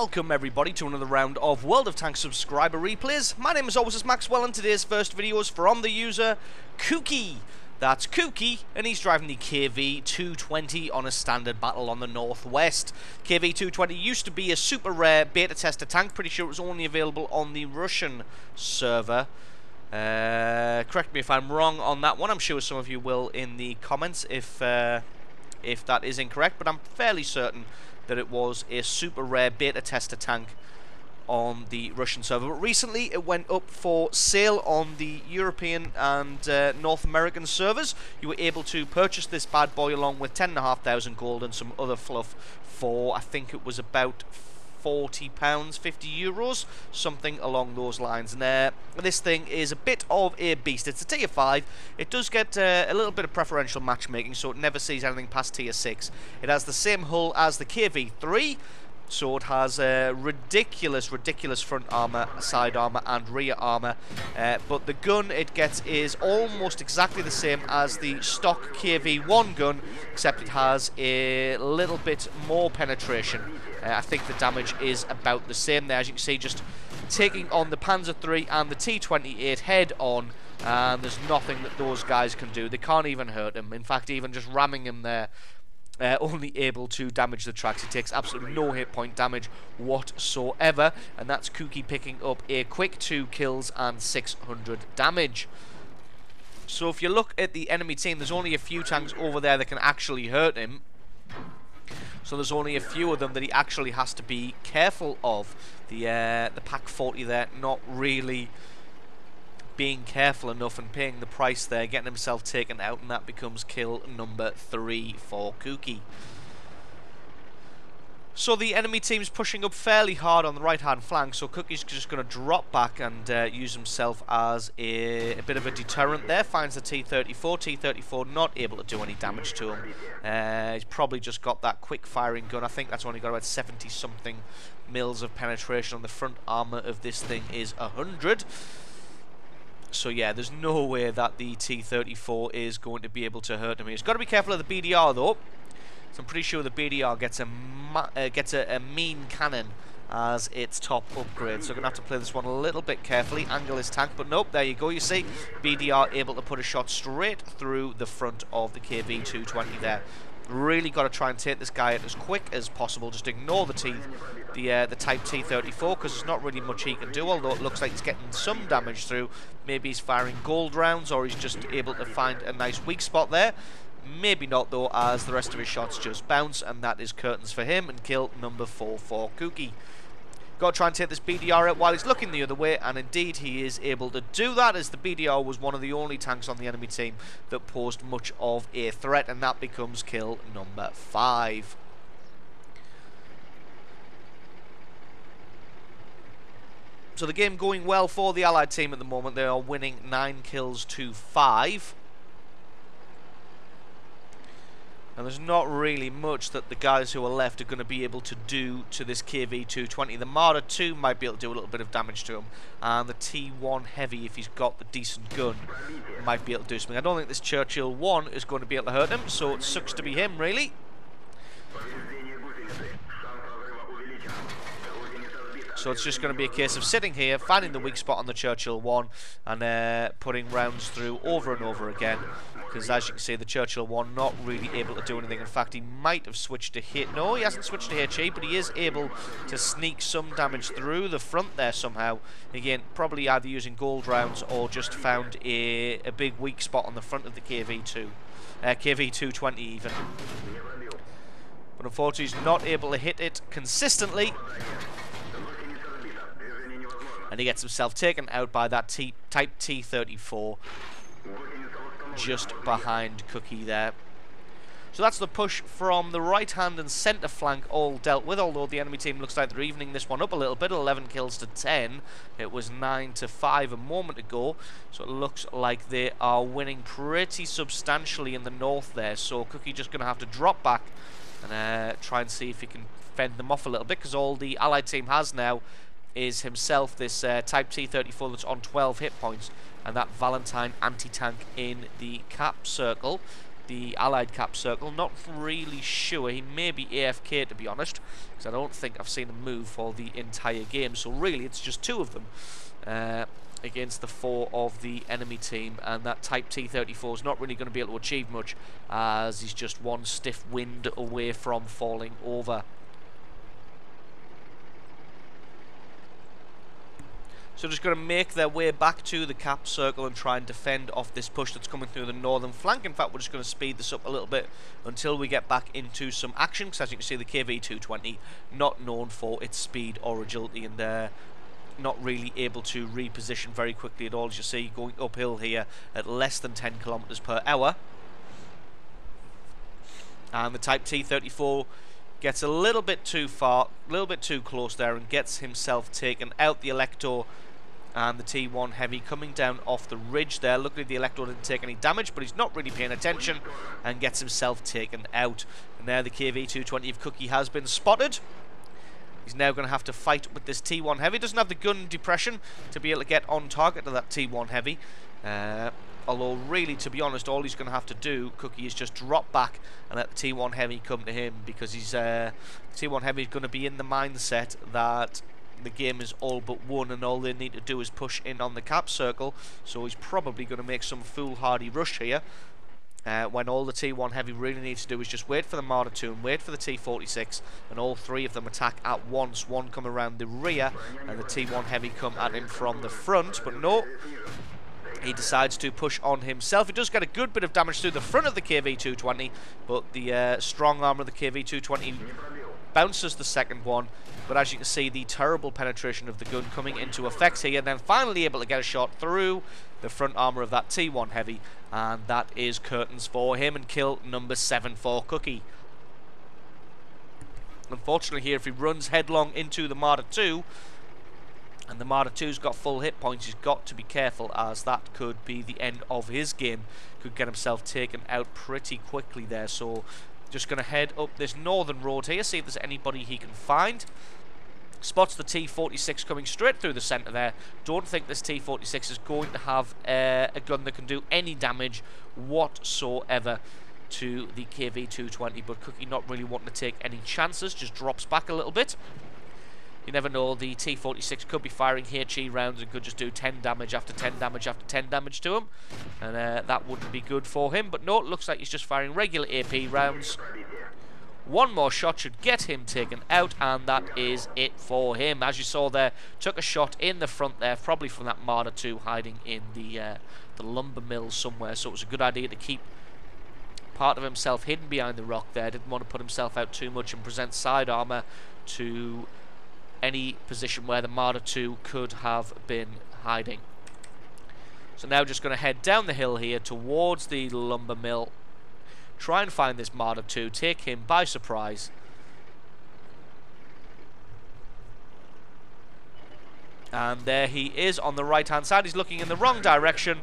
Welcome everybody to another round of World of Tanks subscriber replays. My name as always is Maxwell, and today's first video is from the user Kooky. That's Kooky, and he's driving the KV-220 on a standard battle on the Northwest. KV-220 used to be a super rare beta tester tank. Pretty sure it was only available on the Russian server. Correct me if I'm wrong on that one. I'm sure some of you will in the comments if that is incorrect, but I'm fairly certain that it was a super rare beta tester tank on the Russian server. But recently it went up for sale on the European and North American servers. You were able to purchase this bad boy along with 10,500 gold and some other fluff for, I think it was about £40, 50 euros, something along those lines. And this thing is a bit of a beast. It's a tier 5. It does get a little bit of preferential matchmaking, so it never sees anything past tier 6. It has the same hull as the KV-3, so it has ridiculous front armor, side armor and rear armor, but the gun it gets is almost exactly the same as the stock KV-1 gun, except it has a little bit more penetration. I think the damage is about the same there. As you can see, just taking on the Panzer III and the T-28 head on, and there's nothing that those guys can do. They can't even hurt him. In fact, even just ramming him there, only able to damage the tracks. He takes absolutely no hit point damage whatsoever, and that's Kooky picking up a quick 2 kills and 600 damage. So if you look at the enemy team, there's only a few tanks over there that can actually hurt him. So there's only a few of them that he actually has to be careful of. The Pak 40 there not really being careful enough and paying the price there, getting himself taken out, and that becomes kill number 3 for Kooky. So the enemy team's pushing up fairly hard on the right-hand flank, so Kooky's just going to drop back and use himself as a bit of a deterrent there. Finds the T-34. T-34 not able to do any damage to him. He's probably just got that quick-firing gun. I think that's only got about 70-something mils of penetration on the front armor of this thing is 100. So yeah, there's no way that the T-34 is going to be able to hurt him. He's got to be careful of the BDR though. So I'm pretty sure the BDR gets a mean cannon as its top upgrade. So I'm going to have to play this one a little bit carefully. Angle his tank, but nope, there you go. You see, BDR able to put a shot straight through the front of the KV-220 there. Really got to try and take this guy out as quick as possible. Just ignore the Type T-34, because there's not really much he can do, although it looks like he's getting some damage through. Maybe he's firing gold rounds, or he's just able to find a nice weak spot there. Maybe not though, as the rest of his shots just bounce, and that is curtains for him and kill number 4 for Kooky. Got to try and take this BDR out while he's looking the other way, and indeed he is able to do that, as the BDR was one of the only tanks on the enemy team that posed much of a threat, and that becomes kill number 5. So the game going well for the Allied team at the moment. They are winning 9 kills to 5. And there's not really much that the guys who are left are going to be able to do to this KV-220. The Marder 2 might be able to do a little bit of damage to him, and the T1 Heavy, if he's got the decent gun, might be able to do something. I don't think this Churchill 1 is going to be able to hurt him, so it sucks to be him, really. So it's just going to be a case of sitting here, finding the weak spot on the Churchill 1, and putting rounds through over and over again. Because as you can see, the Churchill 1 not really able to do anything. In fact, he might have switched to hit. No, he hasn't switched to HE, but he is able to sneak some damage through the front there somehow. Again, probably either using gold rounds or just found a big weak spot on the front of the KV-220 even. But unfortunately, he's not able to hit it consistently. And he gets himself taken out by that Type T-34 just behind Kooky there. So that's the push from the right hand and centre flank all dealt with, although the enemy team looks like they're evening this one up a little bit. 11 kills to 10. It was 9 to 5 a moment ago, so it looks like they are winning pretty substantially in the north there. So Kooky just going to have to drop back and try and see if he can fend them off a little bit, because all the Allied team has now is himself this Type T-34 that's on 12 hit points, and that Valentine anti-tank in the cap circle. the Allied cap circle. Not really sure. He may be AFK, to be honest, because I don't think I've seen him move for the entire game. So really, it's just 2 of them against the 4 of the enemy team, and that Type T-34 is not really going to be able to achieve much, as he's just 1 stiff wind away from falling over. So just going to make their way back to the cap circle and try and defend off this push that's coming through the northern flank. In fact, we're just going to speed this up a little bit until we get back into some action, because as you can see, the KV-220 not known for its speed or agility, and they're not really able to reposition very quickly at all, as you see, going uphill here at less than 10 kilometers per hour. And the Type T-34 gets a little bit too far, a little bit too close there, and gets himself taken out. The Elector and the T1 Heavy coming down off the ridge there. Luckily the Elector didn't take any damage, but he's not really paying attention and gets himself taken out. And there the KV-220 of Cookie has been spotted. He's now going to have to fight with this T1 Heavy. Doesn't have the gun depression to be able to get on target to that T1 Heavy. Although really, to be honest, all he's going to have to do, Cookie, is just drop back and let the T1 Heavy come to him, because he's T1 Heavy is going to be in the mindset that the game is all but won and all they need to do is push in on the cap circle. So he's probably going to make some foolhardy rush here, when all the T1 Heavy really needs to do is just wait for the Marder 2 and wait for the T-46, and all 3 of them attack at once. One come around the rear and the T1 Heavy come at him from the front, but no, he decides to push on himself. He does get a good bit of damage through the front of the KV-220, but the strong armor of the KV-220 bounces the second one. But as you can see, the terrible penetration of the gun coming into effect here, and then finally able to get a shot through the front armor of that T1 Heavy, and that is curtains for him and kill number 7 for Cookie. Unfortunately here, if he runs headlong into the Marder 2, and the Marder 2's got full hit points, he's got to be careful, as that could be the end of his game. Could get himself taken out pretty quickly there. So just going to head up this northern road here, see if there's anybody he can find. Spots the T-46 coming straight through the centre there. Don't think this T-46 is going to have a gun that can do any damage whatsoever to the KV-220, but Cookie not really wanting to take any chances, just drops back a little bit. You never know, the T-46 could be firing HE rounds and could just do 10 damage after 10 damage after 10 damage to him, and that wouldn't be good for him. But no, it looks like he's just firing regular AP rounds. One more shot should get him taken out, and that is it for him. As you saw there, took a shot in the front there, probably from that Marder 2 hiding in the lumber mill somewhere, so it was a good idea to keep part of himself hidden behind the rock there. Didn't want to put himself out too much and present side armor to any position where the Marder 2 could have been hiding. So now just going to head down the hill here towards the lumber mill, try and find this Marder 2, take him by surprise. And there he is on the right hand side. He's looking in the wrong direction.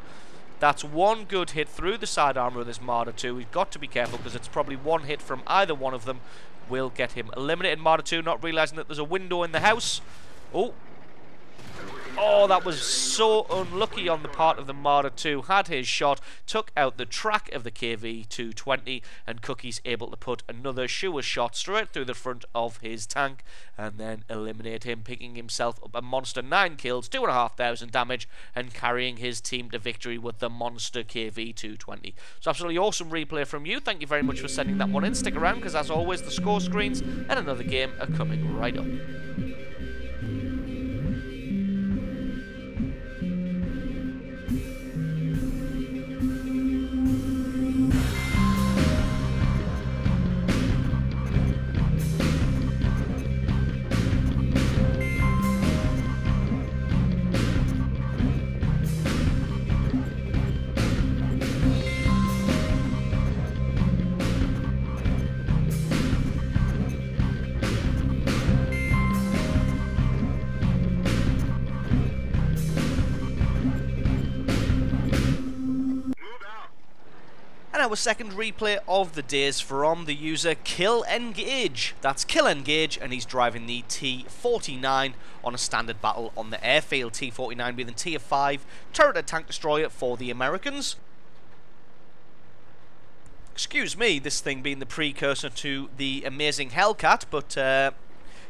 That's one good hit through the side armor of this Marder 2. We've got to be careful, because it's probably one hit from either one of them will get him eliminated. Marder 2 not realizing that there's a window in the house. Oh, that was so unlucky on the part of the Marder 2. Had his shot, took out the track of the KV-220, and Cookie's able to put another sure shot straight through the front of his tank and then eliminate him, picking himself up a monster 9 kills, 2,500 damage, and carrying his team to victory with the monster KV-220. So absolutely awesome replay from you. Thank you very much for sending that one in. Stick around, because as always, the score screens and another game are coming right up. And our second replay of the day is from the user Kill Engage. That's Kill Engage, and he's driving the T-49 on a standard battle on the airfield. T-49 being the Tier 5 turret tank destroyer for the Americans. Excuse me, this thing being the precursor to the amazing Hellcat, but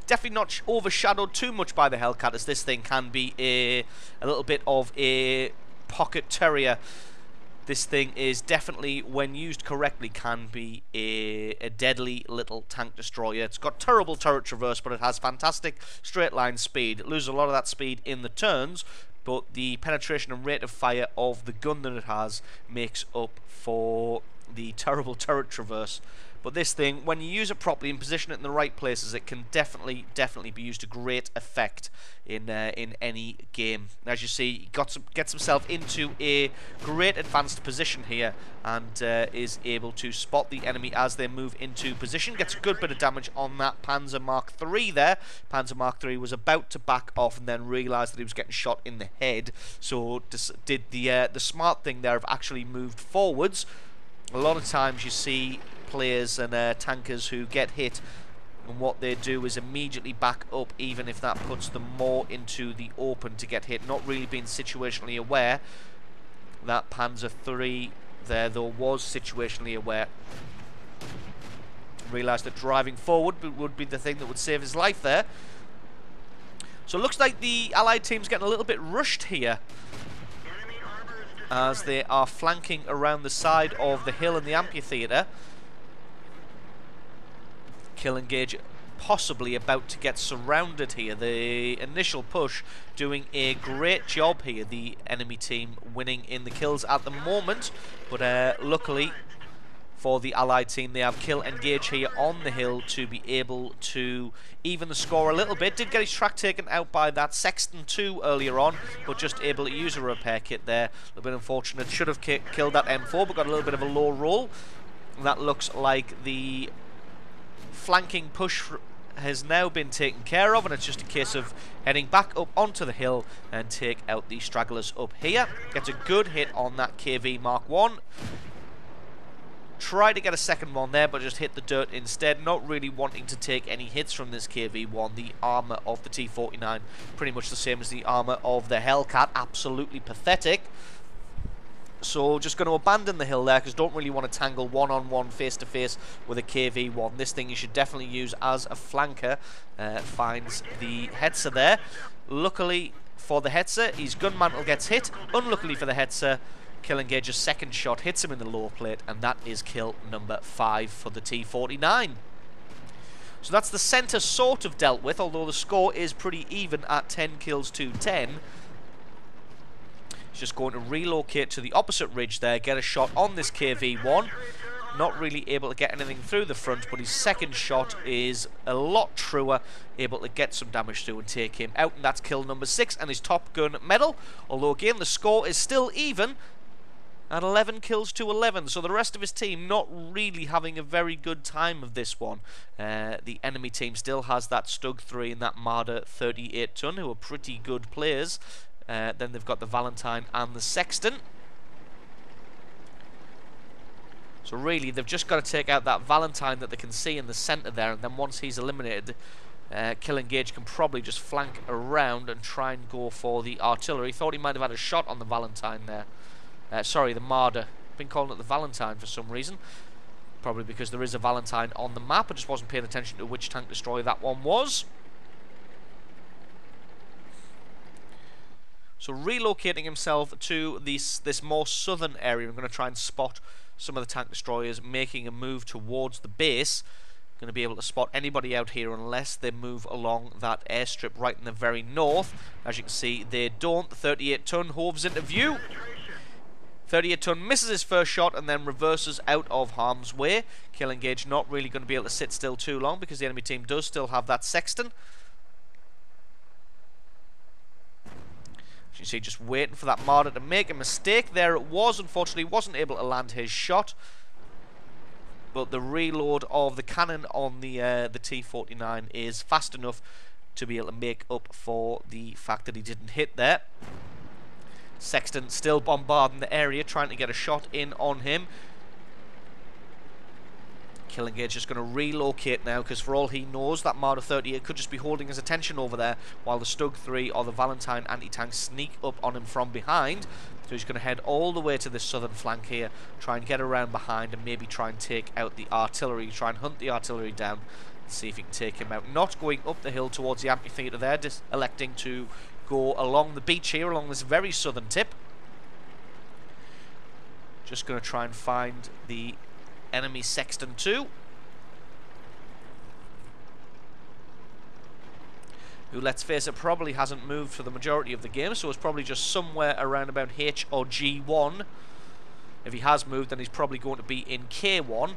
definitely not overshadowed too much by the Hellcat, as this thing can be a little bit of a pocket terrier. This thing is definitely, when used correctly, can be a deadly little tank destroyer. It's got terrible turret traverse, but it has fantastic straight line speed. It loses a lot of that speed in the turns, but the penetration and rate of fire of the gun that it has makes up for the terrible turret traverse. But this thing, when you use it properly and position it in the right places, it can definitely be used to great effect in any game. As you see, he gets himself into a great advanced position here, and is able to spot the enemy as they move into position. Gets a good bit of damage on that Panzer Mark III there. Panzer Mark III was about to back off and then realised that he was getting shot in the head, so did the smart thing there of actually moved forwards. A lot of times you see players and tankers who get hit, and what they do is immediately back up, even if that puts them more into the open to get hit, not really being situationally aware. That Panzer III there, though, was situationally aware. Realised that driving forward would be the thing that would save his life there. So it looks like the Allied team's getting a little bit rushed here, as they are flanking around the side of the hill in the amphitheatre. Kill engage possibly about to get surrounded here. The initial push doing a great job here, the enemy team winning in the kills at the moment, but luckily for the Allied team, they have kill engage here on the hill to be able to even the score a little bit. Did get his track taken out by that Sexton 2 earlier on, but just able to use a repair kit there. A little bit unfortunate. Should have killed that M4, but got a little bit of a low roll. That looks like the flanking push has now been taken care of, and it's just a case of heading back up onto the hill and take out the stragglers up here. Gets a good hit on that KV Mark 1. Try to get a second one there, but just hit the dirt instead. Not really wanting to take any hits from this KV-1. The armour of the T-49, pretty much the same as the armour of the Hellcat. Absolutely pathetic. So just going to abandon the hill there, because don't really want to tangle one-on-one, face-to-face with a KV-1. This thing you should definitely use as a flanker. Finds the Hetzer there. Luckily for the Hetzer, his gun mantle gets hit. Unluckily for the Hetzer, Kill Engage's second shot hits him in the lower plate, and that is kill number 5 for the T-49. So that's the centre sort of dealt with, although the score is pretty even at 10 kills to 10. He's just going to relocate to the opposite ridge there, get a shot on this KV-1. Not really able to get anything through the front, but his second shot is a lot truer, able to get some damage through and take him out, and that's kill number 6 and his Top Gun medal. Although again, the score is still even at 11 kills to 11, so the rest of his team not really having a very good time of this one. The enemy team still has that Stug 3 and that Marder 38 ton, who are pretty good players. Then they've got the Valentine and the Sexton. So really, they've just got to take out that Valentine that they can see in the centre there, and then once he's eliminated, Kill Engage can probably just flank around and try and go for the artillery. Thought he might have had a shot on the Valentine there. Sorry, the Marder. Been calling it the Valentine for some reason. Probably because there is a Valentine on the map. I just wasn't paying attention to which tank destroyer that one was. So relocating himself to this more southern area. I'm going to try and spot some of the tank destroyers making a move towards the base. Going to be able to spot anybody out here unless they move along that airstrip right in the very north. As you can see, they don't. The 38 ton hoves into view. 38 ton misses his first shot and then reverses out of harm's way. Kill Engage not really going to be able to sit still too long, because the enemy team does still have that Sexton. As you see, just waiting for that Marder to make a mistake. There it was. Unfortunately, wasn't able to land his shot. But the reload of the cannon on the T-49 is fast enough to be able to make up for the fact that he didn't hit there. Sexton still bombarding the area, trying to get a shot in on him. Killingage just going to relocate now, because for all he knows, that Marder 38 could just be holding his attention over there while the Stug 3 or the Valentine anti-tank sneak up on him from behind. So he's going to head all the way to this southern flank here, try and get around behind and maybe try and take out the artillery, try and hunt the artillery down, and see if he can take him out. Not going up the hill towards the amphitheatre there, just electing to go along the beach here, along this very southern tip. Just going to try and find the enemy Sexton 2, who, let's face it, probably hasn't moved for the majority of the game, so it's probably just somewhere around about H or G1. If he has moved, then he's probably going to be in K1.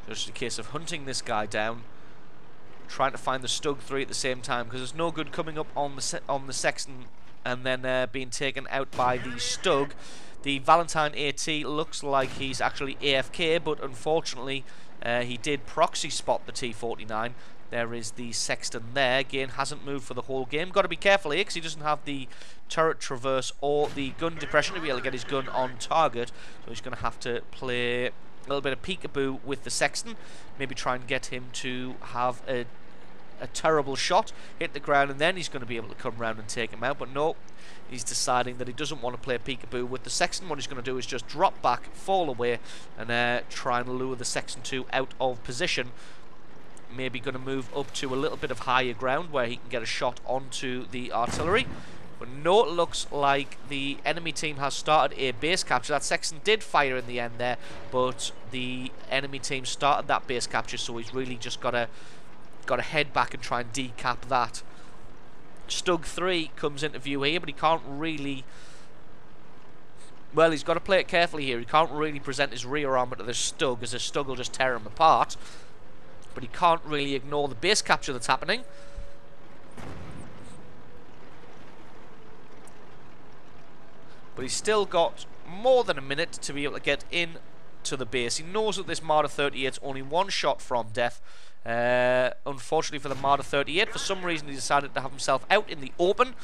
Just a case of hunting this guy down, trying to find the Stug 3 at the same time, because there's no good coming up on the Sexton and then being taken out by the Stug. The Valentine AT looks like he's actually AFK, but unfortunately he did proxy spot the T49. There is the Sexton there. Again, hasn't moved for the whole game. Got to be careful here, because he doesn't have the turret traverse or the gun depression to be able to get his gun on target. So he's going to have to play a little bit of peekaboo with the Sexton. Maybe try and get him to have a terrible shot, hit the ground, and then he's going to be able to come around and take him out. But no, he's deciding that he doesn't want to play peekaboo with the Sexton. What he's going to do is just drop back, fall away, and try and lure the Sexton 2 out of position. Maybe going to move up to a little bit of higher ground where he can get a shot onto the artillery. But no, it looks like the enemy team has started a base capture. That Sexton did fire in the end there, but the enemy team started that base capture, so he's really just got to head back and try and decap that. Stug 3 comes into view here, but he can't really... Well, he's got to play it carefully here. He can't really present his rear armor to the Stug, as the Stug will just tear him apart. But he can't really ignore the base capture that's happening. But he's still got more than a minute to be able to get in to the base. He knows that this Marder 38 is only one shot from death. Unfortunately for the Marder 38, for some reason he decided to have himself out in the open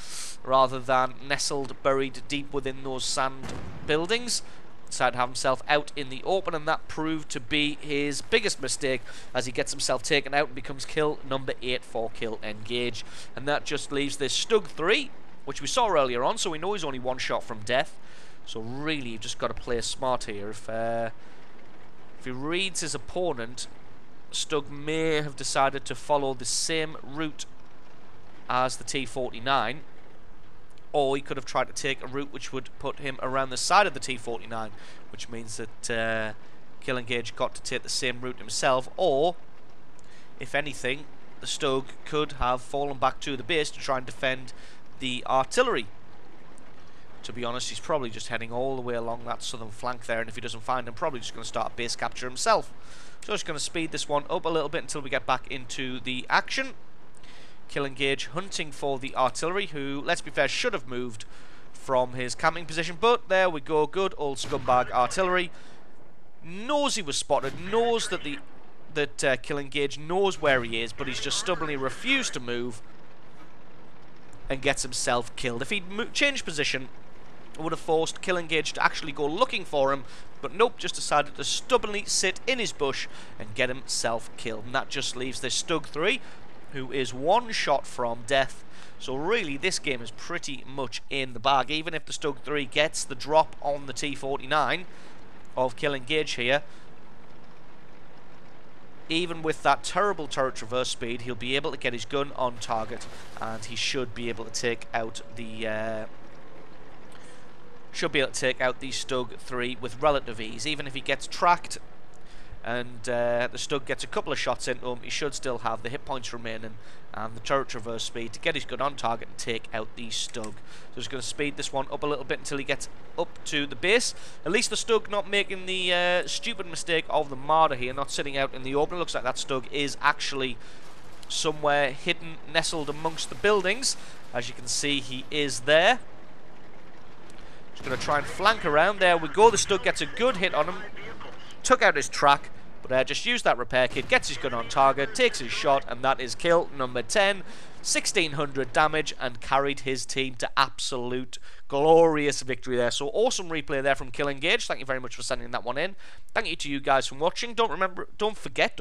rather than nestled, buried deep within those sand buildings. Decided to have himself out in the open, and that proved to be his biggest mistake, as he gets himself taken out and becomes kill number 8 for Kill Engage. And that just leaves this Stug 3, which we saw earlier on, so we know he's only one shot from death. So really, you've just got to play smart here. If he reads his opponent, Stug may have decided to follow the same route as the T49, or he could have tried to take a route which would put him around the side of the T49, which means that Kill Engage got to take the same route himself, or, if anything, the Stug could have fallen back to the base to try and defend the artillery. To be honest, he's probably just heading all the way along that southern flank there, and if he doesn't find him, probably just going to start a base capture himself. So just going to speed this one up a little bit until we get back into the action. Kill Engage hunting for the artillery, who, let's be fair, should have moved from his camping position, but there we go. Good old scumbag artillery. Knows he was spotted, knows that Kill Engage knows where he is, but he's just stubbornly refused to move and gets himself killed. If he'd changed position, it would have forced Kill Engage to actually go looking for him, but nope, just decided to stubbornly sit in his bush and get himself killed. And that just leaves this Stug 3, who is one shot from death. So really, this game is pretty much in the bag. Even if the Stug 3 gets the drop on the T49 of Kill Engage here, even with that terrible turret traverse speed, he'll be able to get his gun on target, and he should be able to take out the Stug 3 with relative ease. Even if he gets tracked and the Stug gets a couple of shots into him, he should still have the hit points remaining and the turret traverse speed to get his gun on target and take out the Stug. So just going to speed this one up a little bit until he gets up to the base. At least the Stug not making the stupid mistake of the Marder here, not sitting out in the open. It looks like that Stug is actually somewhere hidden, nestled amongst the buildings. As you can see, he is there. Just going to try and flank around. There we go. The Stug gets a good hit on him. Took out his track, but just used that repair kit, gets his gun on target, takes his shot, and that is kill number 10. 1600 damage, and carried his team to absolute glorious victory there. So awesome replay there from Kill Engage. Thank you very much for sending that one in. Thank you to you guys for watching. Don't forget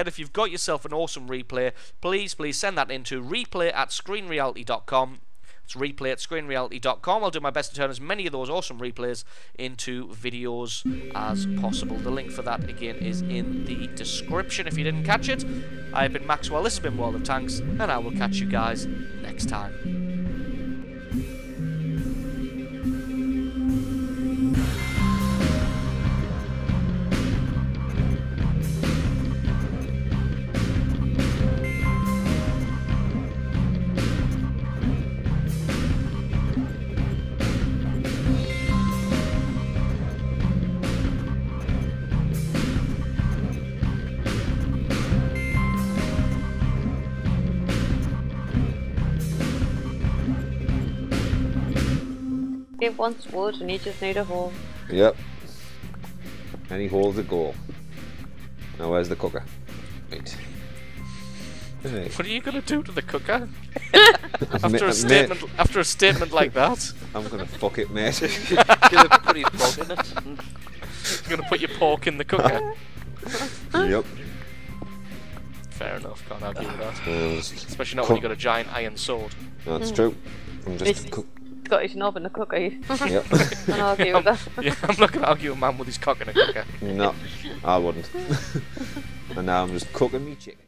if you've got yourself an awesome replay, please send that into replay@screenreality.com. It's replay@screenreality.com. I'll do my best to turn as many of those awesome replays into videos as possible. The link for that, again, is in the description if you didn't catch it. I've been Maxwell, this has been World of Tanks, and I will catch you guys next time. It wants wood and you just need a hole. Yep. Any hole's a goal. Now where's the cooker? Wait. Hey. What are you gonna do to the cooker? after a statement like that? I'm gonna fuck it, mate. Gonna put his pork in it. You're gonna put your pork in the cooker? Yep. Fair enough, can't argue with that. Especially not Cook. when you got a giant iron sword. That's true. I'm just Scottish knob in a cooker. Yep. Can't argue with that. Yeah, I'm not gonna argue with a man with his cock in a cooker. No, I wouldn't. And now I'm just cooking me chicken.